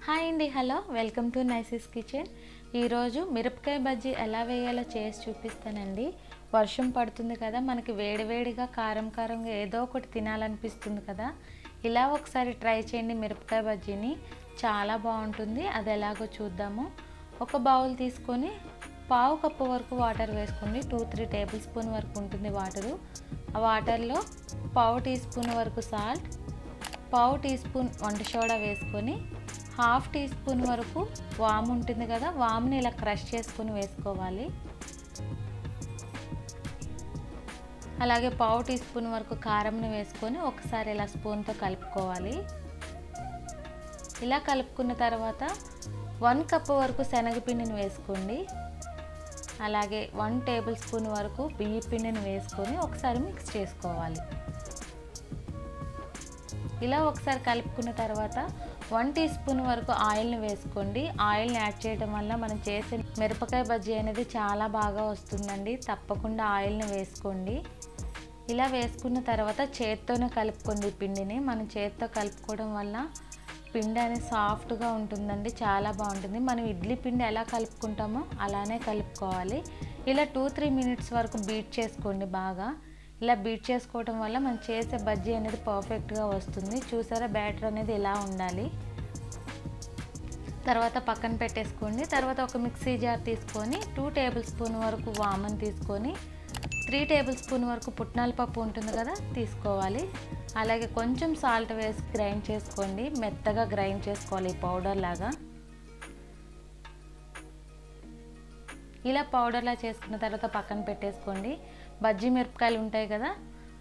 Hi అండి, hello, welcome to నైసిస్ kitchen. ఈరోజు మిరపకాయ బజ్జీ ఎలా వేయాలో చేసి చూపిస్తానండి. వర్షం పడుతుంది కదా, మనకి వేడివేడిగా కారంగా ఏదో ఒకటి తినాలనిపిస్తుంది కదా. ఇలా ఒకసారి ట్రై చేయండి మిరపకాయ బజ్జీని, చాలా బాగుంటుంది. అది ఎలాగో చూద్దాము. ఒక బౌల్ తీసుకొని పావు కప్పు వరకు వాటర్ వేసుకోండి. 2-3 టేబుల్ స్పూన్ వరకు ఉంటుంది వాటరు. ఆ వాటర్లో పావు టీ స్పూన్ వరకు సాల్ట్, పావు టీ స్పూన్ వంట సోడా వేసుకొని, హాఫ్ టీ స్పూన్ వరకు వాము ఉంటుంది కదా, వాముని ఇలా క్రష్ చేసుకొని వేసుకోవాలి. అలాగే పావు టీ స్పూన్ వరకు కారంని వేసుకొని ఒకసారి ఇలా స్పూన్తో కలుపుకోవాలి. ఇలా కలుపుకున్న తర్వాత 1 కప్పు వరకు శనగపిండిని వేసుకోండి. అలాగే 1 టేబుల్ స్పూన్ వరకు బియ్య పిండిని వేసుకొని ఒకసారి మిక్స్ చేసుకోవాలి. ఇలా ఒకసారి కలుపుకున్న తర్వాత 1 టీ స్పూన్ వరకు ఆయిల్ని వేసుకోండి. ఆయిల్ని యాడ్ చేయడం వల్ల మనం చేసే మిరపకాయ బజ్జీ అనేది చాలా బాగా వస్తుందండి. తప్పకుండా ఆయిల్ని వేసుకోండి. ఇలా వేసుకున్న తర్వాత చేత్తోనే కలుపుకోండి పిండిని. మనం చేత్తో కలుపుకోవడం వల్ల పిండి అనేది సాఫ్ట్గా ఉంటుందండి, చాలా బాగుంటుంది. మనం ఇడ్లీ పిండి ఎలా కలుపుకుంటామో అలానే కలుపుకోవాలి. ఇలా 2-3 మినిట్స్ వరకు బీట్ చేసుకోండి బాగా. ఇలా బీట్ చేసుకోవడం వల్ల మనం చేసే బజ్జీ అనేది పర్ఫెక్ట్గా వస్తుంది. చూసారా, బ్యాటర్ అనేది ఇలా ఉండాలి. తర్వాత పక్కన పెట్టేసుకోండి. తర్వాత ఒక మిక్సీ జార్ తీసుకొని 2 టేబుల్ స్పూన్ వరకు వామన్ తీసుకొని 3 టేబుల్ స్పూన్ వరకు పుట్నాల పప్పు ఉంటుంది కదా తీసుకోవాలి. అలాగే కొంచెం సాల్ట్ వేసి గ్రైండ్ చేసుకోండి. మెత్తగా గ్రైండ్ చేసుకోవాలి పౌడర్ లాగా. ఇలా పౌడర్లా చేసుకున్న తర్వాత పక్కన పెట్టేసుకోండి. బజ్జీ మిరపకాయలు ఉంటాయి కదా,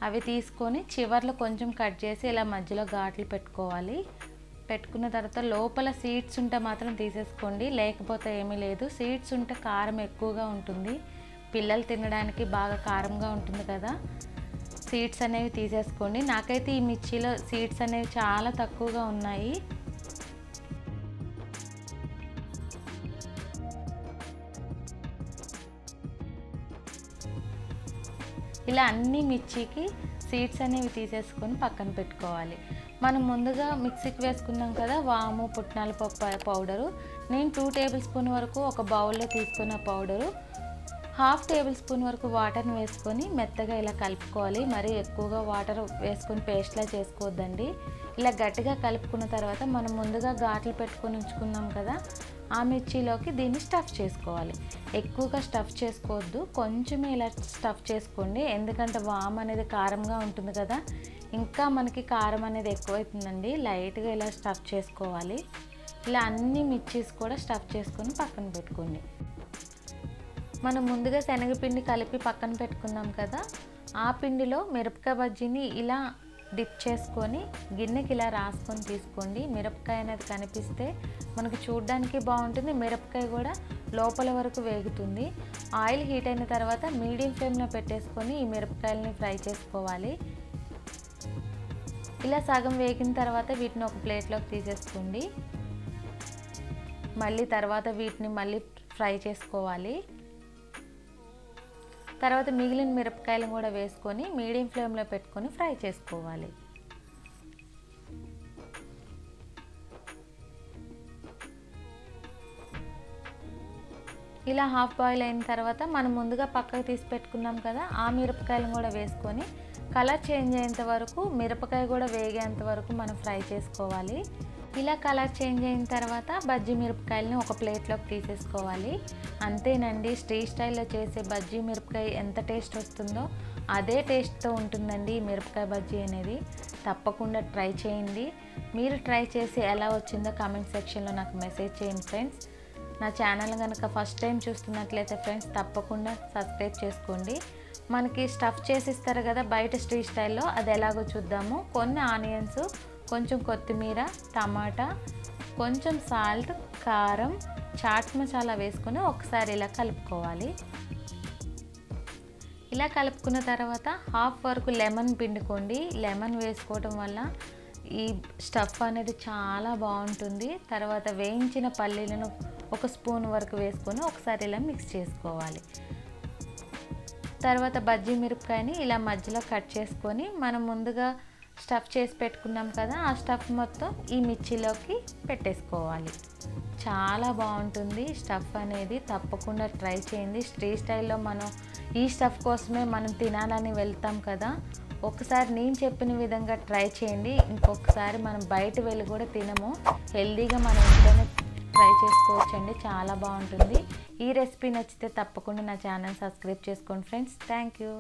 అవి తీసుకొని చివర్లో కొంచెం కట్ చేసి ఇలా మధ్యలో ఘాట్లు పెట్టుకోవాలి. పెట్టుకున్న తర్వాత లోపల సీడ్స్ ఉంటే మాత్రం తీసేసుకోండి, లేకపోతే ఏమీ లేదు. సీడ్స్ ఉంటే కారం ఎక్కువగా ఉంటుంది, పిల్లలు తినడానికి బాగా కారంగా ఉంటుంది కదా. సీడ్స్ అనేవి తీసేసుకోండి. నాకైతే ఈ మిర్చిలో సీడ్స్ అనేవి చాలా తక్కువగా ఉన్నాయి. ఇలా అన్ని మిర్చికి సీడ్స్ అనేవి తీసేసుకొని పక్కన పెట్టుకోవాలి. మనం ముందుగా మిక్సీకి వేసుకున్నాం కదా వాము పుట్నాల పప్పు పౌడరు, నేను 2 టేబుల్ స్పూన్ వరకు ఒక బౌల్లో తీసుకున్న పౌడరు, హాఫ్ టేబుల్ స్పూన్ వరకు వాటర్ని వేసుకొని మెత్తగా ఇలా కలుపుకోవాలి. మరీ ఎక్కువగా వాటర్ వేసుకొని పేస్ట్లా చేసుకోవద్దండి. ఇలా గట్టిగా కలుపుకున్న తర్వాత మనం ముందుగా ఘాట్లు పెట్టుకొని ఉంచుకున్నాం కదా, ఆ మిర్చిలోకి దీన్ని స్టఫ్ చేసుకోవాలి. ఎక్కువగా స్టఫ్ చేసుకోవద్దు, కొంచెమే ఇలా స్టఫ్ చేసుకోండి. ఎందుకంటే వామ్ అనేది కారంగా ఉంటుంది కదా, ఇంకా మనకి కారం అనేది ఎక్కువైతుందండి. లైట్గా ఇలా స్టఫ్ చేసుకోవాలి. ఇలా అన్ని మిర్చీస్ కూడా స్టఫ్ చేసుకొని పక్కన పెట్టుకోండి. మనం ముందుగా శనగపిండి కలిపి పక్కన పెట్టుకున్నాం కదా, ఆ పిండిలో మిరపకాయ బజ్జీని ఇలా డిప్ చేసుకొని గిన్నెకి ఇలా రాసుకొని తీసుకోండి. మిరపకాయ అనేది కనిపిస్తే మనకు చూడడానికి బాగుంటుంది, మిరపకాయ కూడా లోపల వరకు వేగుతుంది. ఆయిల్ హీట్ అయిన తర్వాత మీడియం ఫ్లేమ్లో పెట్టేసుకొని ఈ మిరపకాయలని ఫ్రై చేసుకోవాలి. ఇలా సగం వేగిన తర్వాత వీటిని ఒక ప్లేట్లోకి తీసేసుకోండి. మళ్ళీ తర్వాత వీటిని మళ్ళీ ఫ్రై చేసుకోవాలి. తర్వాత మిగిలిన మిరపకాయలను కూడా వేసుకొని మీడియం ఫ్లేమ్లో పెట్టుకొని ఫ్రై చేసుకోవాలి. ఇలా హాఫ్ బాయిల్ అయిన తర్వాత మనం ముందుగా పక్కకు తీసి పెట్టుకున్నాం కదా, ఆ మిరపకాయలను కూడా వేసుకొని కలర్ చేంజ్ అయ్యేంత వరకు, మిరపకాయ కూడా వేగేంత వరకు మనం ఫ్రై చేసుకోవాలి. ఇలా కలర్ చేంజ్ అయిన తర్వాత బజ్జీ మిరపకాయలని ఒక ప్లేట్లోకి తీసేసుకోవాలి. అంతేనండి, స్ట్రీట్ స్టైల్లో చేసే బజ్జీ మిరపకాయ ఎంత టేస్ట్ వస్తుందో అదే టేస్ట్తో ఉంటుందండి ఈ మిరపకాయ బజ్జీ అనేది. తప్పకుండా ట్రై చేయండి. మీరు ట్రై చేసి ఎలా వచ్చిందో కామెంట్ సెక్షన్లో నాకు మెసేజ్ చేయండి ఫ్రెండ్స్. నా ఛానల్ కనుక ఫస్ట్ టైం చూస్తున్నట్లయితే ఫ్రెండ్స్ తప్పకుండా సబ్స్క్రైబ్ చేసుకోండి. మనకి స్టఫ్ చేసి ఇస్తారు కదా బయట స్ట్రీట్ స్టైల్లో, అది ఎలాగో చూద్దాము. కొన్ని ఆనియన్స్, కొంచెం కొత్తిమీర, టమాటా, కొంచెం సాల్ట్, కారం, చాట్ మసాలా వేసుకొని ఒకసారి ఇలా కలుపుకోవాలి. ఇలా కలుపుకున్న తర్వాత హాఫ్ వరకు లెమన్ పిండుకోండి. లెమన్ వేసుకోవడం వల్ల ఈ స్టఫ్ అనేది చాలా బాగుంటుంది. తర్వాత వేయించిన పల్లీలను 1 స్పూన్ వరకు వేసుకొని ఒకసారి ఇలా మిక్స్ చేసుకోవాలి. తర్వాత బజ్జీ మిరపకాయని ఇలా మధ్యలో కట్ చేసుకొని మనం ముందుగా స్టఫ్ చేసి పెట్టుకున్నాం కదా, ఆ స్టఫ్ మొత్తం ఈ మిర్చిలోకి పెట్టేసుకోవాలి. చాలా బాగుంటుంది స్టఫ్ అనేది, తప్పకుండా ట్రై చేయండి. స్ట్రీట్ స్టైల్లో మనం ఈ స్టఫ్ కోసమే మనం తినాలని వెళ్తాం కదా, ఒకసారి నేను చెప్పిన విధంగా ట్రై చేయండి. ఇంకొకసారి మనం బయట వెళ్ళి కూడా తినము, హెల్దీగా మనం ఇంట్లోనే ట్రై చేసుకోవచ్చండి, చాలా బాగుంటుంది. ఈ రెసిపీ నచ్చితే తప్పకుండా నా ఛానల్ సబ్స్క్రైబ్ చేసుకోండి ఫ్రెండ్స్. Thank you.